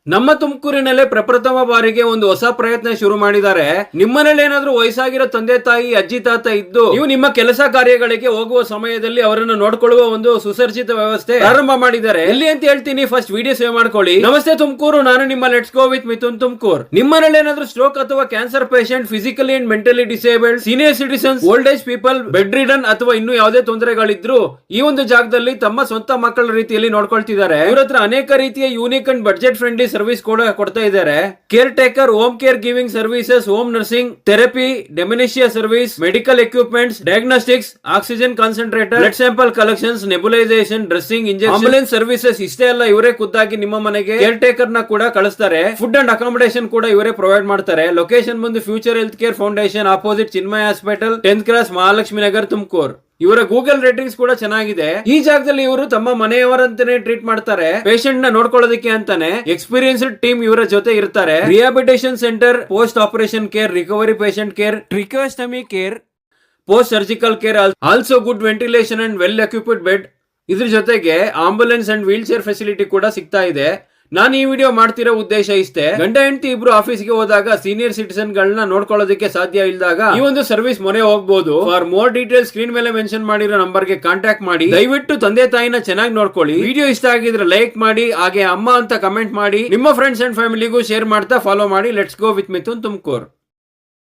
ನಮ್ಮ ತುಮಕೂರಿನಲ್ಲೇ ಪ್ರಪ್ರಥಮ ಬಾರಿಗೆ ಒಂದು ಹೊಸ ಪ್ರಯತ್ನ ಶುರು ಮಾಡಿದ್ದಾರೆ. ನಿಮ್ಮನೇಲಿ ಏನಾದ್ರೂ ವಯಸ್ಸಾಗಿರೋ ತಂದೆ ತಾಯಿ ಅಜ್ಜಿ ತಾತ ಇದ್ದು ನೀವು ನಿಮ್ಮ ಕೆಲಸ ಕಾರ್ಯಗಳಿಗೆ ಹೋಗುವ ಸಮಯದಲ್ಲಿ ಅವರನ್ನು ನೋಡ್ಕೊಳ್ಳುವ ಒಂದು ಸುಸರ್ಜಿತ ವ್ಯವಸ್ಥೆ ಪ್ರಾರಂಭ ಮಾಡಿದ್ದಾರೆ. ಎಲ್ಲಿ ಅಂತ ಹೇಳ್ತೀನಿ, ಫಸ್ಟ್ ವಿಡಿಯೋ ಸೇವ್ ಮಾಡ್ಕೊಳ್ಳಿ. ನಮಸ್ತೆ ತುಮಕೂರು, ನಾನು ನಿಮ್ಮ let's go with Mithun Tumakur. ನಿಮ್ಮನೇಲಿ ಏನಾದ್ರೂ ಸ್ಟ್ರೋಕ್ ಅಥವಾ cancer patient, physically and mentally disabled, senior citizens, old age people, bed ridden ಅಥವಾ ಇನ್ನು ಯಾವುದೇ ತೊಂದರೆಗಳಿದ್ರು ಈ ಒಂದು ಜಾಗದಲ್ಲಿ ತಮ್ಮ ಸ್ವಂತ ಮಕ್ಕಳ ರೀತಿಯಲ್ಲಿ ನೋಡ್ಕೊಳ್ತಿದ್ದಾರೆ. ಇವ್ರ ಹತ್ರ ಅನೇಕ ರೀತಿಯ unique and budget friendly service ಕೂಡ ಕೊಡ್ತಾ ಇದ್ದಾರೆ. Caretaker, home caregiving services, home nursing, therapy, dementia service, medical equipments, diagnostics, oxygen concentrator, blood sample collections, nebulisation, dressing, injection, ambulance services. ಇಷ್ಟೇ ಅಲ್ಲ, ಇವರೇ ಖುದ್ದಾಗಿ ನಿಮ್ಮ ಮನೆಗೆ ಕೇರ್ ಟೇಕರ್ ನ ಕೂಡ ಕಳಿಸ್ತಾರೆ. ಫುಡ್ ಅಂಡ್ ಅಕಾಮಿಡೇಷನ್ ಕೂಡ ಇವರೇ ಪ್ರೊವೈಡ್ ಮಾಡ್ತಾರೆ. ಲೊಕೇಶನ್ ಬಂದು future health care foundation opposite Chinmaya hospital, 10th cross, Mahalakshmi Nagar, Tumakuru. ಇವರ ಗೂಗಲ್ ರೇಟಿಂಗ್ಸ್ ಕೂಡ ಚೆನ್ನಾಗಿದೆ. ಈ ಜಾಗದಲ್ಲಿ ಇವರು ತಮ್ಮ ಮನೆಯವರಂತಾನೆ ಟ್ರೀಟ್ ಮಾಡ್ತಾರೆ. ಪೇಷಂಟ್ ನ ನೋಡ್ಕೊಳ್ಳೋದಕ್ಕೆ ಅಂತಾನೆ ಎಕ್ಸ್ಪೀರಿಯನ್ಸ್ಡ್ ಟೀಮ್ ಇವರ ಜೊತೆ ಇರ್ತಾರೆ. Rehabilitation centre, post operation care, recovery patient care, tracheostomy care, post surgical care, also good ventilation and well equipped bed. ಇದ್ರ ಜೊತೆಗೆ ambulance and wheel chair facility ಕೂಡ ಸಿಗ್ತಾ ಇದೆ. ನಾನು ಈ ವಿಡಿಯೋ ಮಾಡ್ತಿರೋ ಉದ್ದೇಶ ಇಷ್ಟೇ. ಗಂಡ ಹೆಂಡತಿ ಇಬ್ರು ಆಫೀಸ್ಗೆ ಹೋದಾಗ ಸೀನಿಯರ್ ಸಿಟಿಸನ್ ಗಳನ್ನ ನೋಡ್ಕೊಳ್ಳೋದಕ್ಕೆ ಸಾಧ್ಯ ಇಲ್ದಾಗ ಈ ಒಂದು ಸರ್ವಿಸ್ ಮೊರೆ ಹೋಗಬಹುದು. ಫಾರ್ ಮೋರ್ ಡೀಟೇಲ್ ಸ್ಕ್ರೀನ್ ಮೇಲೆ ಮೆನ್ಷನ್ ಮಾಡಿರೋ ನಂಬರ್ಗೆ ಕಾಂಟ್ಯಾಕ್ಟ್ ಮಾಡಿ. ದಯವಿಟ್ಟು ತಂದೆ ತಾಯಿನ ಚೆನ್ನಾಗಿ ನೋಡ್ಕೊಳ್ಳಿ. ವಿಡಿಯೋ ಇಷ್ಟ ಆಗಿದ್ರೆ ಲೈಕ್ ಮಾಡಿ, ಹಾಗೆ ಅಮ್ಮ ಅಂತ ಕಮೆಂಟ್ ಮಾಡಿ. ನಿಮ್ಮ ಫ್ರೆಂಡ್ಸ್ ಅಂಡ್ ಫ್ಯಾಮಿಲಿಗೂ ಶೇರ್ ಮಾಡ್ತಾ ಫಾಲೋ ಮಾಡಿ. Let's go with Mithun Tumkur.